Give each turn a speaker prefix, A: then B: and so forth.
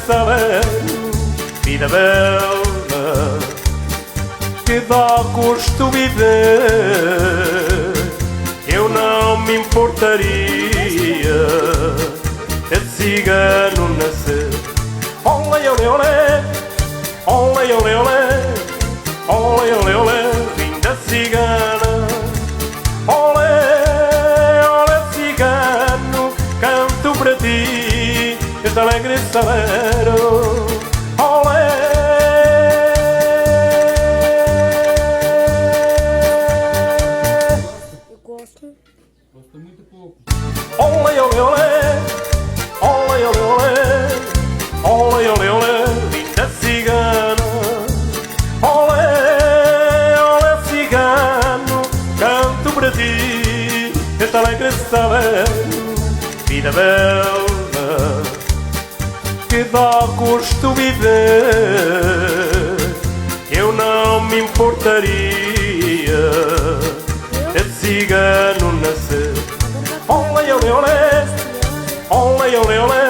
A: salame, vida bela, que dá gosto viver. Eu não me importaria de cigano nascer. Olé, olé, olé, olé, olé, olé, olé, olé, olé, linda cigana. Olé, olé, cigano, canto para ti este alegre salero. Olé.
B: Gosto muito pouco.
A: Olé, olé, olé, olé, olé, olé, olé, olé, olé, linda cigana. Olé, olé, cigano, canto para ti este alegre salero. Vida bela, que dá gosto viver. Eu não me importaria de cigano nascer. Olé, olé, olé, olé, olé, olé,